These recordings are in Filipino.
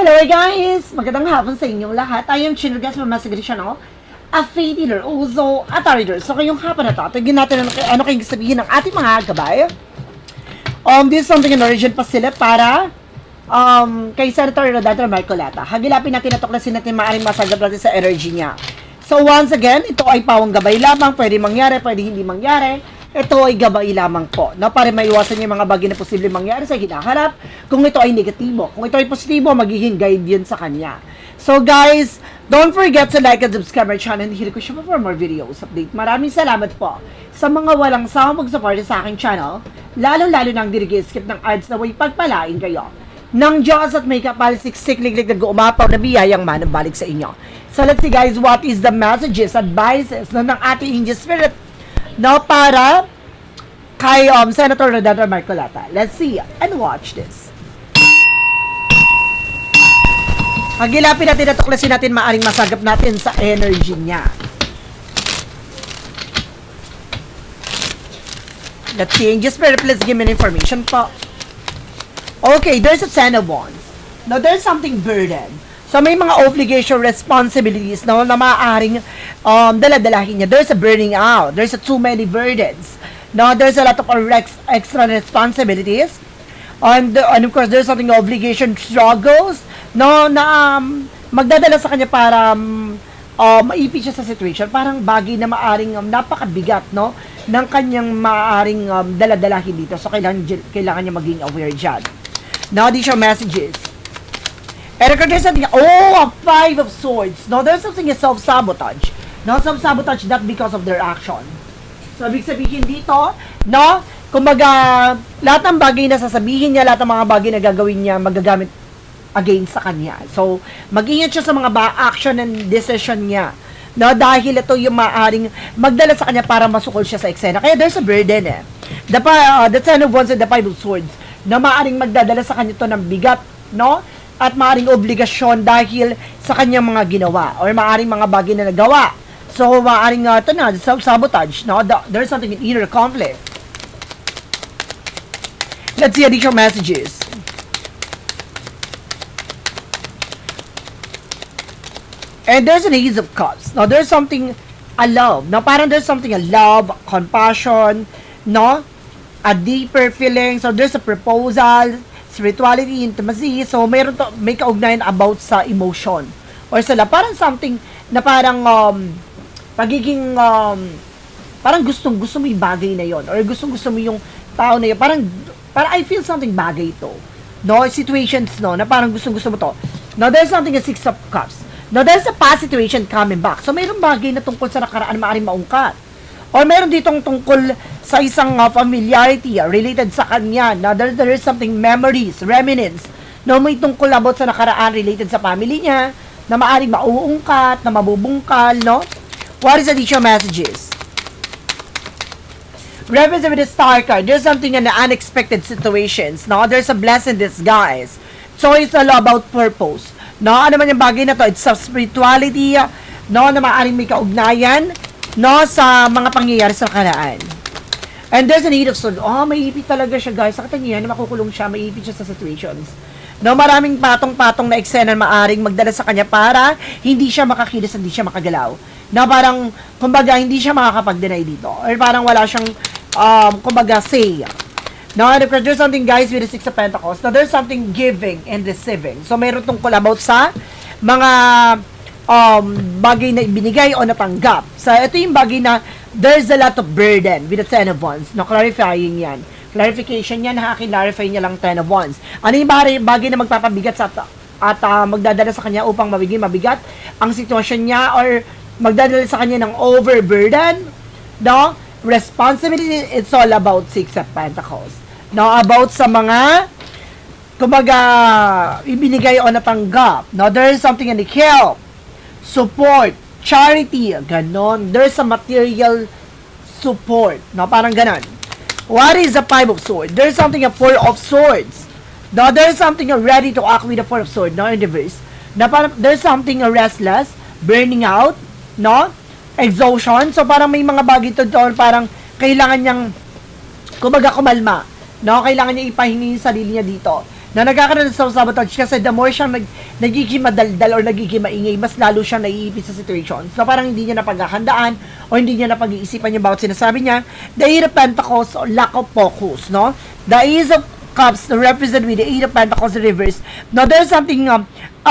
Hello guys! Magandang hapon sa inyong lahat. I am Chinugas from Masigrisyon ako. A faith healer, also a tarot. So ngayong hapon na to, tignan natin ano kayong sabihin ng ating mga gabay. This is something in origin pa sila para kay Senator Rodante Marcoleta. Hagilapin natin at tuklasin natin maaaring masagap natin sa energy niya. So once again, ito ay pawang gabay lamang. Pwede mangyari, pwede hindi mangyari. Ito ay gabay lamang po, no? Para maiwasan yung mga bagay na posibleng mangyari sa hinaharap. Kung ito ay negatibo, kung ito ay positibo, magiging guide yun sa kanya. So guys, don't forget to like and subscribe my channel and hit ko siya for more videos update. Maraming salamat po sa mga walang sawang mag-support sa aking channel, lalo-lalo nang dirigi-skip ng ads na way pagpalain kayo ng Diyos at may kapal siksik-liklik nag-uumapaw na biyayang manabalik sa inyo. So let's see guys, what is the messages, advices ng ating angel spirit now para kay Senator Rodante Marcoleta. Let's see and watch this. Hagilapin natin at tuklasin natin maaring masagap natin sa energy niya. Let's see. Angel Spirit, please give me an information po. Okay, there's a Ten of Wands. Now, there's something burden. So, may mga obligation, responsibilities na maaaring daladalahin niya. There's a burning out. There's a too many burdens. Now, there's a lot of extra responsibilities. And of course, there's something obligation, struggles, no, na magdadala sa kanya para maipit siya sa situation. Parang bagay na maaring napakabigat, no, ng kanyang maaring daladalahin dito. So, kailangan niya maging aware dyan. Now, these are messages. And there's something, a Five of Swords. No, there's something is self-sabotage. No, self-sabotage not because of their action. So, ibig sabihin dito, no, kumbaga, lahat ng bagay na sasabihin niya, lahat ng mga bagay na gagawin niya, magagamit against sa kanya. So, mag-ingat siya sa mga action and decision niya. No, dahil ito yung maaring magdala sa kanya para masukol siya sa eksena. Kaya there's a burden eh. The Ten of Wands and the Five of Swords na maaring magdadala sa kanya ito ng bigat, no? At maaring obligasyon dahil sa kanyang mga ginawa or maaring mga bagay na nagawa. So, maaring ito na, self-sabotage. No? There's something in inner conflict. Let's see additional messages. And there's an Ace of Cups. Now, there's something, a love. Now, parang there's something, a love, compassion, no? A deeper feeling. So, there's a proposal, spirituality, intimacy. So, may kaugnayan about sa emotion. Or sa love. Parang something na parang, pagiging, parang gusto mo yung bagay na yon or gusto mo yung tao na yun. Parang I feel something bagay ito. No? Situations, no? Na parang gusto mo to. Now, there's something a Six of Cups. Now, there's a past situation coming back. So, mayroong bagay na tungkol sa nakaraan maaaring maungkat. Or meron ditong tungkol sa isang familiarity related sa kanya. Now, there is something memories, reminiscence. No, may tungkol about sa nakaraan related sa family niya na maaaring mauungkat, na mabubungkal, no? What is the additional messages? Represent with the Star card. There's something in the unexpected situations. No, there's a blessing in disguise. So, it's all about purpose. No, ano man yung bagay na to? It's a spirituality, no, na maaaring may kaugnayan, no, sa mga pangyayari sa nakaraan. And there's an Eight of Swords. Maiipit talaga siya, guys. Sakita niya yan, makukulong siya, maiipit siya sa situations. No, maraming patong-patong na eksena maaring magdala sa kanya para hindi siya makakilos, hindi siya makagalaw. No, parang, kumbaga, hindi siya makakapag-deny dito. Or parang wala siyang, kumbaga, say. No, and of course, there's something, guys, with the Six of Pentacles. Now, there's something giving and receiving. So, mayroon tungkol about sa mga bagay na ibinigay o natanggap. So, ito yung bagay na there's a lot of burden with the Ten of Wands. No, clarifying yan. Clarification yan, nakaklarify niya lang Ten of Wands. Ano yung bagay na magpapabigat sa at magdadala sa kanya upang mabiging mabigat ang sitwasyon niya or magdadala sa kanya ng overburden, no? Responsibility, it's all about Six of Pentacles. No, about sa mga kumbaga ibinigay o natanggap. No, there is something in the help, support, charity, ganon. There's a material support. No, parang ganon. What is the Five of Swords? There's something a Four of Swords. No, there's something ready to act with the Four of Swords. No, in the verse. Na parang there's something restless, burning out, no? Exhaustion. So, parang may mga bagay doon, parang kailangan niyang, kumbaga, kumalma. No? Kailangan niya ipahingi yung sarili niya dito. na nagkakaroon ng self-sabotage kasi the more siyang nagiging madaldal or nagiging maingay, mas lalo siyang naiipit sa situation. So parang hindi niya napaghahandaan o hindi niya napag-iisipan yung bawat sinasabi niya. The Eight of Pentacles or lack of focus, no? The Ace of Cups represent with the Eight of Pentacles reverse. Now there's something a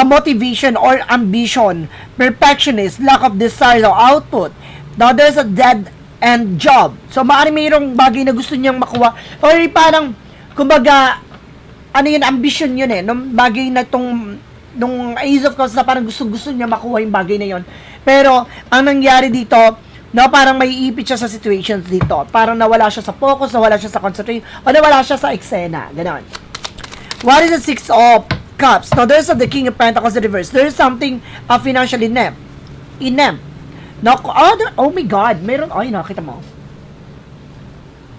motivation or ambition, perfectionist, lack of desire or output. Now there's a dead end job. So maaaring mayroong bagay na gusto niyang makuha or parang kumbaga ano yun, ambition yun eh, nung bagay na nung Ace of Cups na parang gusto niya makuha yung bagay na yun. Pero, ang nangyari dito, no, parang may ipit siya sa situations dito. Parang nawala siya sa focus, nawala siya sa concentration, o nawala siya sa eksena. Ganon. What is the Six of Cups? Now, there's the King of Pentacles in reverse. There's something financial inept. No, oh my God, meron, ay, nakita mo.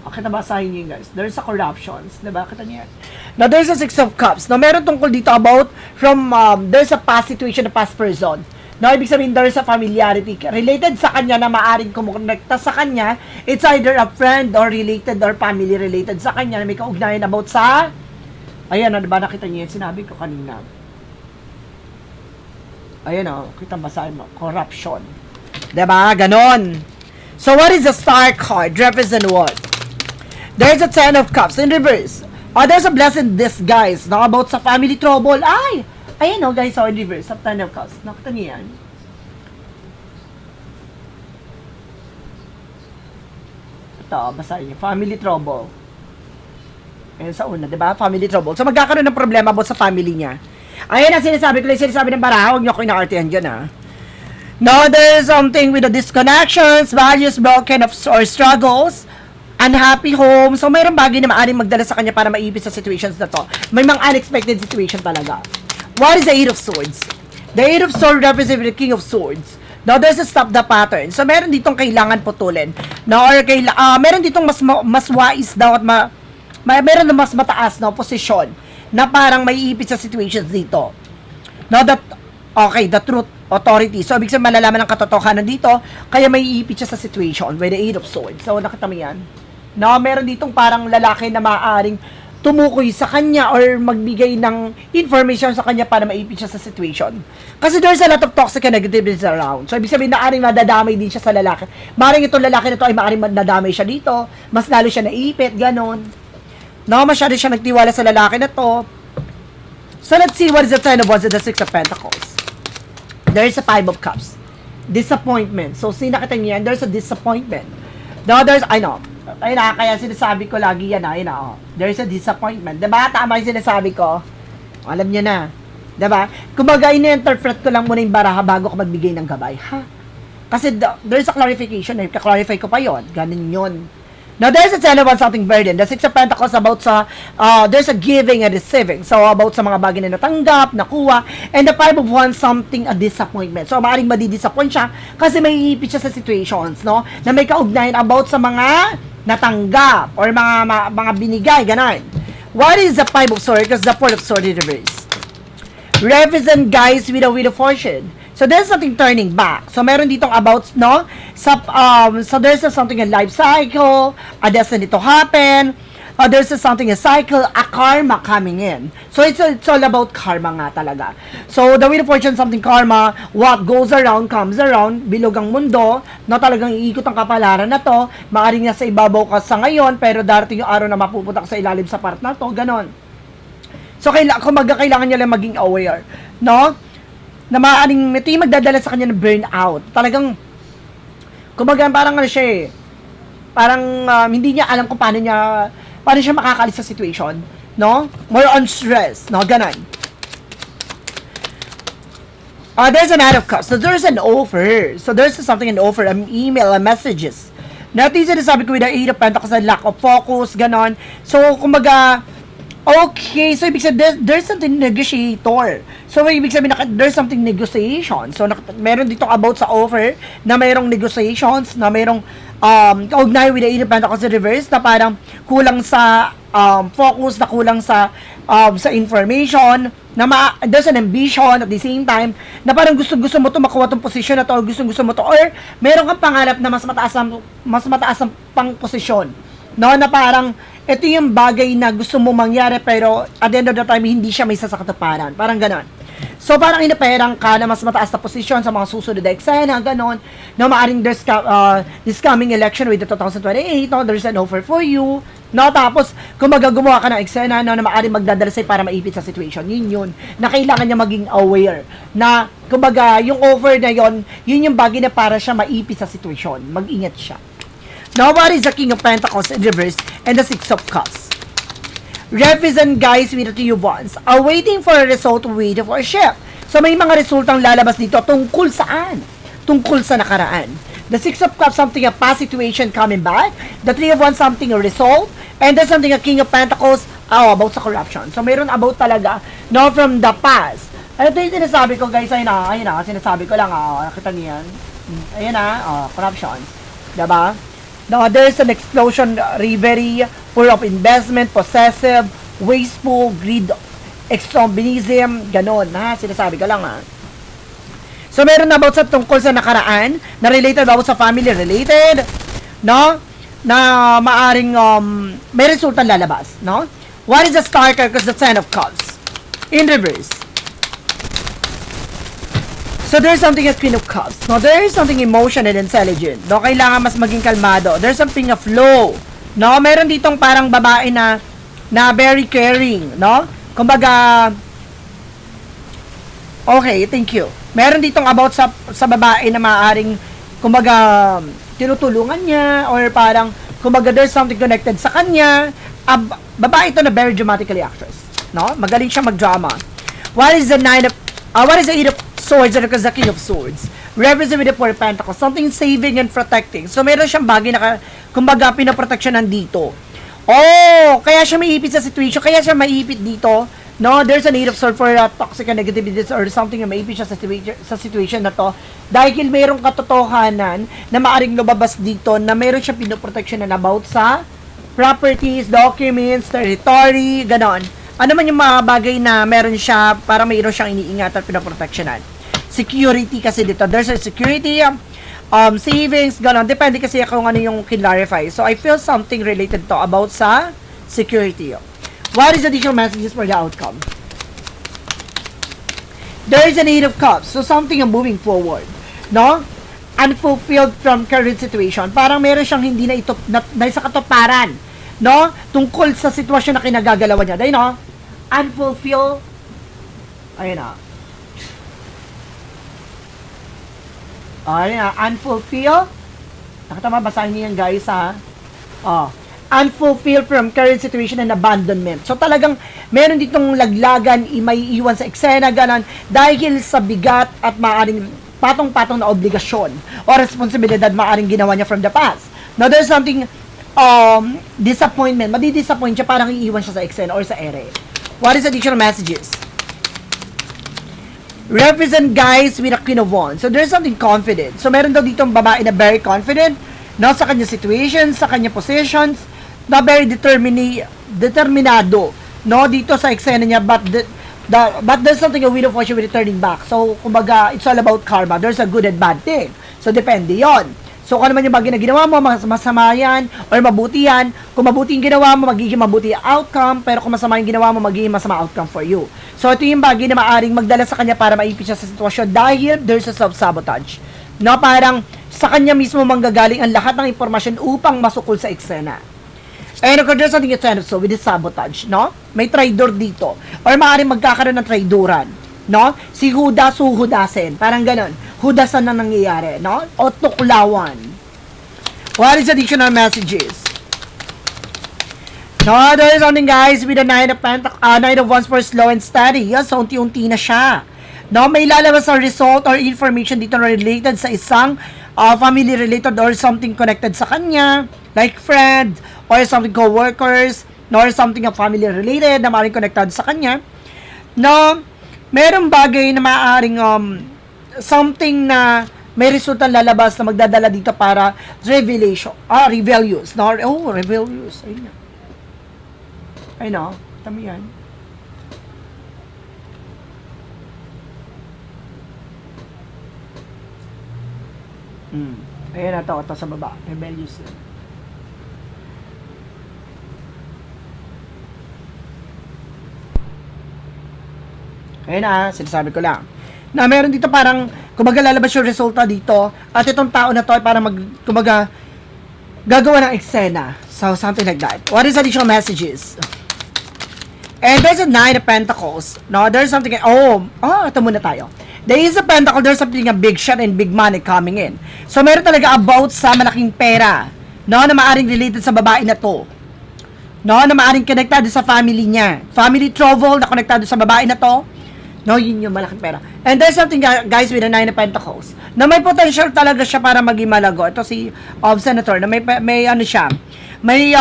Okay, nabasahin niyo guys. There's a corruptions. Diba? Kita niyo yan. Now, there's a Six of Cups. Now, meron tungkol dito about from, there's a past situation, a past person. Now, ibig sabihin, there's a familiarity. Related sa kanya na maaring kumonekta sa kanya. It's either a friend or related or family related sa kanya na may kaugnayan about sa, ayan, ano ba nakita niyo yan? Sinabi ko kanina. Ayan o, kita basahin mo. Corruption. Diba? Ganon. So, what is the Star card? Represent what? There's a Ten of Cups in reverse. There's a blessing disguise. Now, about sa family trouble. Ay! Ayan o, guys. So, in reverse. Sa Ten of Cups. Nakita niyo yan? Ito, basahin niyo. Family trouble. Ayan sa una, diba? Family trouble. So, magkakaroon ng problema about sa family niya. Ayan ang sinasabi ko lang. Sinasabi ng baraha. Huwag niyo ako inaartihan dyan, ha? Now, there's something with the disconnections, values broken of, or struggles, unhappy home. So, mayroong bagay na maaaring magdala sa kanya para maipit sa situations na to. May mga unexpected situation talaga. What is the Eight of Swords? The Eight of Swords represents the King of Swords. Now, there's a stop the pattern. So, meron ditong kailangan putulin. Now, or meron ditong mas wise daw at meron na mas mataas na posisyon na parang maiipit sa situations dito. Now, the truth, authority. So, ibig sabihin malalaman ng katotohanan dito, kaya maiipit siya sa situation with the Eight of Swords. So, nakita mo yan? No, meron ditong parang lalaki na maaaring tumukoy sa kanya or magbigay ng information sa kanya para maipit siya sa situation. Kasi there's a lot of toxic and negativities around. So, ibig sabihin, naaring nadadamay din siya sa lalaki. Maaring itong lalaki na to ay maaring nadamay siya dito, mas lalo siya naipit, ganon. No, masyado siya nagtiwala sa lalaki na to. So, let's see what is the Ten of Wands and the Six of Pentacles. There is a Five of Cups. Disappointment. So, sinakita niyo yan, there's a disappointment. Now, there's, I know, ayun na, kaya sinasabi ko lagi yan, ayun na, there's a disappointment. Diba? Tama yung sinasabi ko. Alam niyo na. Diba? Kumbaga, ini-interpret ko lang muna yung baraha bago ko magbigay ng gabay. Ha? Kasi there's a clarification. Ka-clarify ko pa yon. Ganun yun. Now, there's a Ten of Wands, something burden. The Six of Pentacles about sa, there's a giving and receiving. So, about sa mga bagay na natanggap, nakuha. And the Five of Wands, something a disappointment. So, maaaring madi-disappoint siya kasi may iipit siya sa situations, no? Na may kaugnayan about sa mga natanggap or mga binigay, ganun. What is the Five of Swords? Because the Four of Swords in reverse. Represent guys with a Wheel of Fortune. So, there's something turning back. So, meron ditong about, no? So, there's something in life cycle, a destiny to happen, there's something, a cycle, a karma coming in. So, it's all about karma nga talaga. So, the Wheel of Fortune, something karma, what goes around, comes around, bilog ang mundo, na talagang iikot ang kapalaran na to, maaaring nasa ibabaw ka sa ngayon, pero darating yung araw na mapupunta ka sa ilalim sa part na to, ganon. So, kumbaga kailangan niya lang maging aware, no? Na maaaring ito yung magdadala sa kanya ng burnout. Talagang, kumbaga parang ano siya eh, parang hindi niya alam kung paano siya makakalis sa situation, no? More on stress, no? Ganon. There's an Knight of Cups. So, there's an offer. So, there's something, an offer, an email, messages. Natin sinasabi ko with the Eight of Pentacles, lack of focus, ganon. So, kumbaga, okay, so ibig sabihin, there's something negotiator. So, ibig sabihin, there's something negotiation. So, meron dito about sa offer na mayroong negotiations, na mayroong kaugnay with the Eight of Pentacles in reverse, na parang kulang sa focus, na kulang sa information, na there's an ambition at the same time, na parang gusto mo to makuha tong posisyon na to, or gusto mo to, or meron kang pangarap na mas mataas ang pang posisyon. No, na parang ito yung bagay na gusto mo mangyari pero at the end of the time, hindi siya may sasakatuparan. Parang ganon. So, parang inaperang ka na mas mataas na posisyon sa mga susunod na eksena, ganon. No, maaring there's this coming election with the 2028, no, there's an offer for you. No, tapos, kung gumawa ka ng eksena, no, na maaring magdadala sa'yo para maipit sa situation, yun, na kailangan niya maging aware na, kumbaga, yung offer na yun yung bagay na para siya maipit sa situation. Mag-ingat siya. Now, what is the King of Pentacles in reverse and the Six of Cups? Represent guys with the Two of Wands are waiting for a result, waiting for a shift. So, may mga resultang lalabas dito tungkol saan? Tungkol sa nakaraan. The Six of Cups, something a past situation coming back. The Three of Wands, something a result. And then something a King of Pentacles, about sa corruption. So, mayroon about talaga, no, from the past. Ito yung sinasabi ko, guys, ayun na, sinasabi ko lang, nakita niyo yan. Ayun na, corruption. Diba? Now, there's an explosion, reverie, full of investment, possessive, wasteful, greed, extremism, ganon, ha? Sinasabi ko lang, ha? So, meron na about sa tungkol sa nakaraan, na related about sa family related, no? Na maaring, may resultang lalabas, no? What is the star card? Because the Ten of Cups. In reverse. So, there's something as Queen of Cups. No, there is something emotional and intelligent. No, kailangan mas maging kalmado. There's something of flow. No, meron ditong parang babae na very caring. No? Kumbaga, okay, thank you. Meron ditong about sa babae na maaaring, kumbaga, tinutulungan niya or parang, kumbaga, there's something connected sa kanya. Babae ito na very dramatically actress. No? Magaling siya mag-drama. What is the Eight of Swords and the King of Swords? Represent with the Four of Pentacles. Something saving and protecting. So, meron siyang bagay na, kumbaga, pinaproteksyonan dito. Oh, kaya siya maiipit sa situation. Kaya siya maiipit dito. No, there's a Eight of Swords for toxic and negativity or something na maiipit siya sa situation na to. Dahil mayroong katotohanan na maaring lumabas dito na meron siyang pinoproteksyonan about sa properties, documents, territory, ganon. Ano man yung mga bagay na meron siya para mayroon siyang iniingat at pinoproteksyonan. Security kasi dito. There's a security, savings, gano'n. Depende kasi kung ano yung clarify. So, I feel something related to about sa security. What is the additional messages for the outcome? There is an Eight of Cups. So, something moving forward. No? Unfulfilled from current situation. Parang meron siyang hindi na ito, na sa katuparan. No? Tungkol sa sitwasyon na kinagagalawan niya. Dahil, no? Unfulfilled. Ayun na. Ayun na. Unfulfilled. Nakatama, basahin niyo yan, guys, ha? Unfulfilled from current situation and abandonment. So, talagang meron ditong laglagan, may iwan sa eksena, ganon, dahil sa bigat at maaring patong-patong na obligasyon o responsibilidad maaring ginawa niya from the past. Now, there's something disappointment. Madi-disappoint siya, parang iiwan siya sa eksena or sa ere. What is additional messages? Represent guys with a Queen of Wands. So, there's something confident. So, meron daw ditong babae na very confident, no, sa kanya situations, sa kanya positions, na very determinado, no, dito sa eksena niya, but there's something a Wheel of Fortune returning back. So, kumbaga, it's all about karma. There's a good and bad thing. So, depende yon. So, kung ano man yung bagay na ginawa mo, masama yan, or mabuti yan. Kung mabuti yung ginawa mo, magiging mabuti yung outcome, pero kung masama yung ginawa mo, magiging masama outcome for you. So, ito yung bagay na maaring magdala sa kanya para maipit siya sa sitwasyon dahil there's a self-sabotage. No, parang sa kanya mismo manggagaling ang lahat ng impormasyon upang masukol sa eksena. And of course, there's something so with this sabotage, no? May traitor dito. Or maaaring magkakaroon ng traidoran, no? Si Judas, Hudasin. Parang ganon. Hudasan na nangyayari, no? O tuklawan. What is additional messages? No, there is something, guys, with the Nine of Wands for slow and steady. Yes, so unti-unti na siya. No, may lalabas na result or information dito na related sa isang family related or something connected sa kanya, like friend, or something co-workers, no, or something family related na maaaring connected sa kanya. No, merong bagay na maaaring something na may resultang lalabas na magdadala dito para rebellious, no? Oh, rebellious. Ayun na. Ayun na. Tama yan. Ayan na to sa baba. Rebellious. Ayun na, sinasabi ko lang. Na meron dito parang, kumbaga lalabas yung resulta dito, at itong tao na to ay parang kumbaga, gagawa ng eksena. So, something like that. What is additional messages? And there's a Nine of Pentacles. No, there's something, ito muna tayo. There is a Pentacle, there's something a big shot and big money coming in. So, meron talaga about sa malaking pera. No, na maaring related sa babae na to. No, na maaring konektado sa family niya. Family trouble na konektado sa babae na to. No, yun yung malaking pera. And there's something, guys, with the Nine of Pentacles, na may potential talaga siya para maging malago. Ito si Senator, na may ano siya, may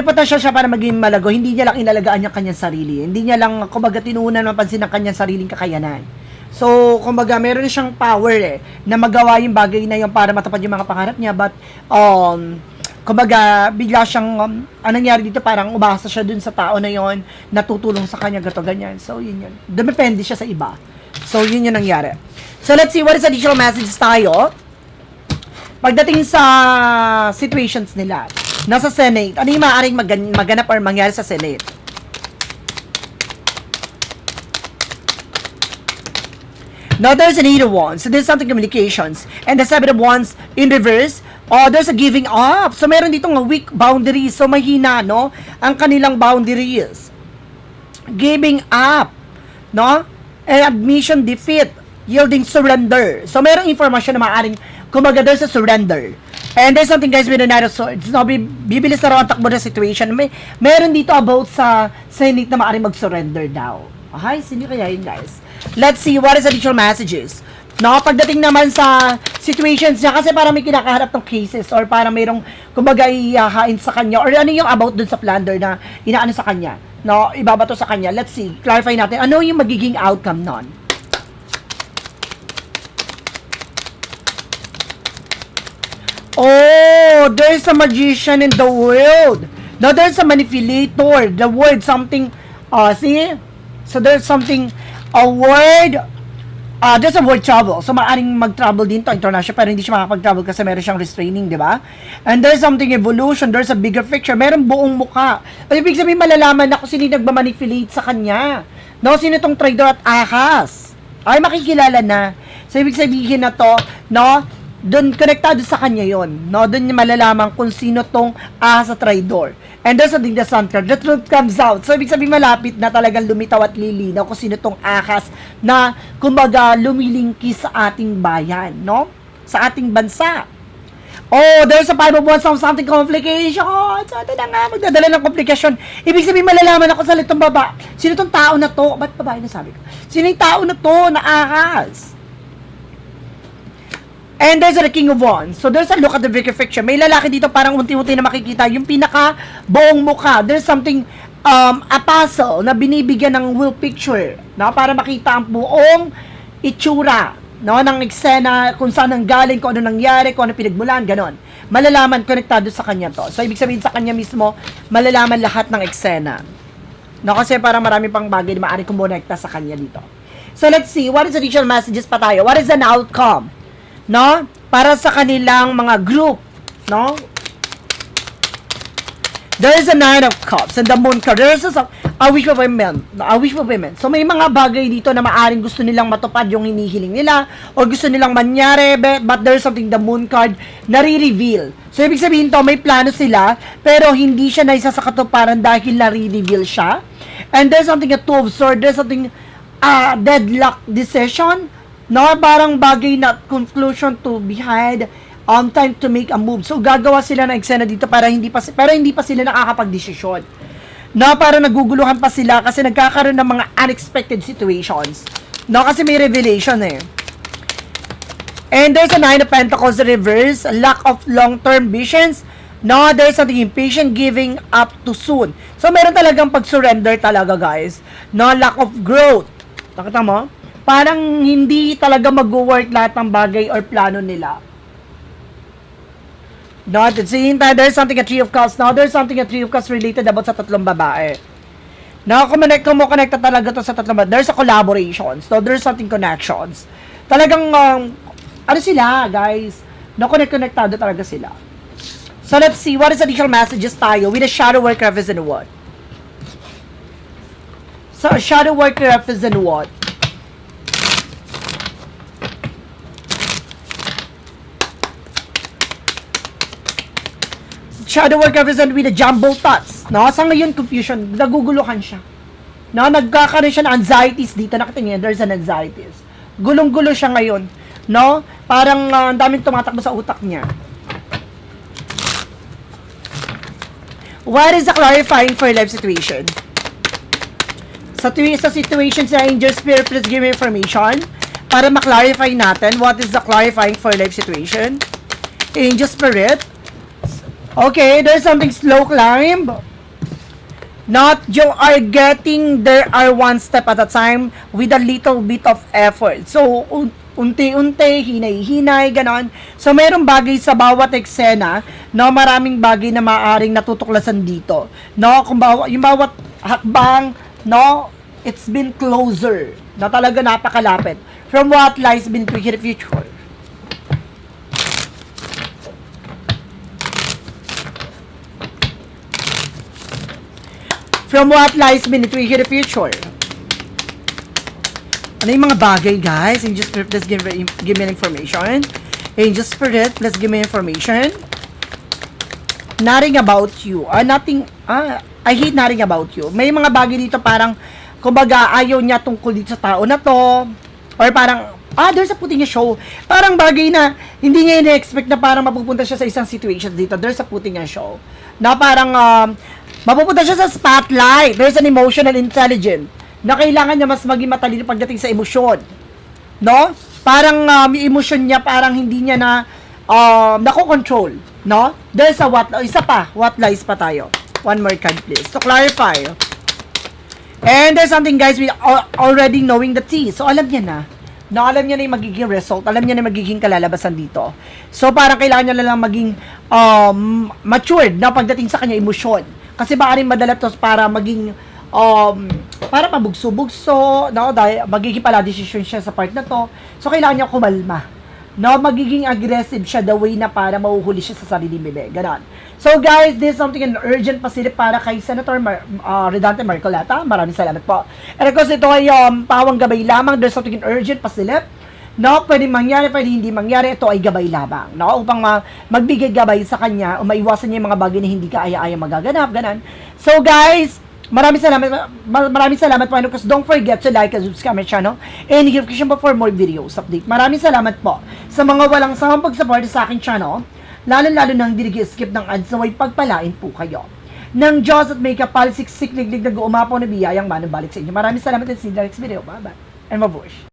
potential siya para maging malago. Hindi niya lang inalagaan yung kanyang sarili. Hindi niya lang, kumbaga, tinuunan mapansin ng kanyang sariling kakayanan. So, kumbaga, meron siyang power na magawa yung bagay na yun para matupad yung mga pangarap niya. But, kumbaga, bigla siyang, anong nangyari dito, parang umasa siya dun sa tao na yon, natutulong sa kanya, gato, ganyan. So, yun yun. Dumepende siya sa iba. So, yun yung nangyari. So, let's see, what is additional messages tayo? Pagdating sa situations nila, nasa Senate, ano yung maaaring maganap or mangyari sa Senate? Now, there's an Eight of Wands. So, there's something communications. And the Seven of Wands in reverse, there's a giving up. So, meron dito nga weak boundaries. So, mahina, no? Ang kanilang boundaries. Giving up. No? And admission, defeat. Yielding, surrender. So, merong informasyon na maaaring, kumbaga, there's a surrender. And there's something, guys, with the Knight of Swords. No, bibilis na raw ang takbo na situation. Meron dito about sa Senate na maaaring mag-surrender daw. Okay, sino kaya yun, guys? Let's see, what is additional messages? No, pagdating naman sa situations niya, kasi parang may kinakaharap ng cases or parang mayroong, kumbaga, ihahain sa kanya or ano yung about dun sa plunder na inaano sa kanya. No, ibabato sa kanya. Let's see, clarify natin. Ano yung magiging outcome nun? Oh, there's a magician in the world. Now, there's a manipulator. The word, something, see? So, there's something, a word, there's a word travel. So, maaaring mag-travel din to international, pero hindi siya makapag-travel kasi meron siyang restraining, di ba? And there's something evolution, there's a bigger picture, meron buong mukha. Ibig sabihin, malalaman na kung sino nagmamanipulate sa kanya. No, sino tong trader at ahas. Ay, makikilala na. So, ibig sabihin na to, no, doon konektado sa kanya yon, no? Doon niya malalaman kung sino tong sa traidor. And there's something the sun card. The truth comes out. So, ibig sabihin malapit na talagang lumitaw at lilinaw kung sino tong ahas na, kumbaga, lumilingki sa ating bayan, no? Sa ating bansa. Oh, there's a Five of Wands, something complication. So, ito na nga, magdadala ng komplikasyon. Ibig sabihin malalaman ako sa litong baba. Sino tong tao na to? Ba't babae na sabi ko? Sino yung tao na to na ahas? And there's a King of Wands. So, there's a look at the bigger picture. May lalaki dito parang unti-unti na makikita yung pinaka buong mukha. There's something, a puzzle na binibigyan ng whole picture, no? Para makita ang buong itsura, no? Ng eksena, kung saan ang galing, kung ano nangyari, kung ano pinagmulan, ganon. Malalaman, konektado sa kanya to. So, ibig sabihin sa kanya mismo, malalaman lahat ng eksena. No? Kasi parang marami pang bagay na maaari kumonekta sa kanya dito. So, let's see. What is additional messages pa tayo? What is an outcome? No? Para sa kanilang mga group, no? There is a Nine of Cups and the Moon card. There is a wish of women. A wish of women. So, may mga bagay dito na maaring gusto nilang matupad yung hinihiling nila o gusto nilang manyari, but there's something, the Moon card, nare-reveal. So, ibig sabihin to, may plano sila, pero hindi siya naisa sa katuparan dahil nare-reveal siya. And there's something, a Two of Swords. There's something, deadlock decision. No, parang bagay na conclusion to be had, time to make a move. So, gagawa sila ng eksena dito pero hindi pa sila nakakapag-desisyon. No, para naguguluhan pa sila kasi nagkakaroon ng mga unexpected situations. No, kasi may revelation eh. And there's a Nine of Pentacles reverse, lack of long-term visions. No, there's something impatient, giving up too soon. So, meron talagang pag-surrender talaga, guys. No, lack of growth. Nakita mo? Parang hindi talaga mag-work lahat ng bagay or plano nila. No, at the same time, there's something a Three of Cups. Now, there's something a Three of Cups related about sa tatlong babae. Now, kumonekta talaga to sa tatlong babae. There's a collaboration. So, there's something connections. Talagang, ano sila, guys? No, konektado talaga sila. So, let's see. What is additional messages tayo with a shadow work represent what? So, shadow work represent what? Shadow work represent with the jumbo thoughts. No? Sa ngayon, confusion. Naguguluhan siya. No? Nagkakaroon siya ng anxieties dito. Nakita niyo, there's an anxieties. Gulong-gulo siya ngayon. No? Parang ang daming tumatakbo sa utak niya. What is the clarifying for life situation? Sa situation sa Angel Spirit, please give me information para ma-clarify natin what is the clarifying for life situation. Angel Spirit. Okay, there's something slow climb. Not you are getting there are one step at a time with a little bit of effort. So, unti-unti, hinay-hinay, ganon. So, mayroong bagay sa bawat eksena, no, maraming bagay na maaaring natutuklasan dito. No, kung yung bawat hakbang, no, it's been closer. Na talaga napakalapit. From what lies between the future. From what lies between the future. Ano yung mga bagay, guys? Angel Spirit, please give me information. Angel Spirit, please give me information. Nothing about you. I hate nothing about you. May mga bagay dito parang, kumbaga, ayaw niya tungkol dito sa tao na to. Or parang, there's a putting a show. Parang bagay na, hindi niya ina-expect na parang mapupunta siya sa isang situation dito. There's a putting a show. Na parang, mapupunta siya sa spotlight. There's an emotional intelligence na kailangan niya mas maging matalino pagdating sa emosyon. No? Parang may emosyon niya, parang hindi niya na nako-control. No? There's a isa pa, what lies pa tayo. One more card, please. To clarify. And there's something, guys, we already knowing the tea. So, alam niya na. No, alam niya na yung magiging result. Alam niya na magiging kalalabasan dito. So, parang kailangan niya lang maging matured na pagdating sa kanya emosyon. Kasi baka rin madala to para maging para pabugso-bugso, no, dahil magiging pala decision siya sa part na to. So, kailangan niya kumalma. No, magiging aggressive siya the way na para mahuhuli siya sa sariling bibig. Ganon. So, guys, this is something an urgent pasilip para kay Senator Redante Marcoleta. Maraming salamat po. And of course, ito ay pawang gabay lamang. There's something an urgent pasilip. No, pwede mangyari, pwede hindi mangyari. Ito ay gabay lamang. No, upang magbigay gabay sa kanya o maiwasan niya yung mga bagay na hindi kaaya-aya magaganap. Ganon. So, guys, maraming salamat po. And of course, don't forget to like and subscribe my channel and notification po for more videos update. Maraming salamat po sa mga walang sawang pag-support sa aking channel, lalo-lalo nang hindi nag-skip ng ads na way pagpalain po kayo ng Diyos at may kapal siksik liglig na guumapaw na biyayang manubalik sa inyo. Maraming salamat and see you in the next video. Bye-bye. And mabush.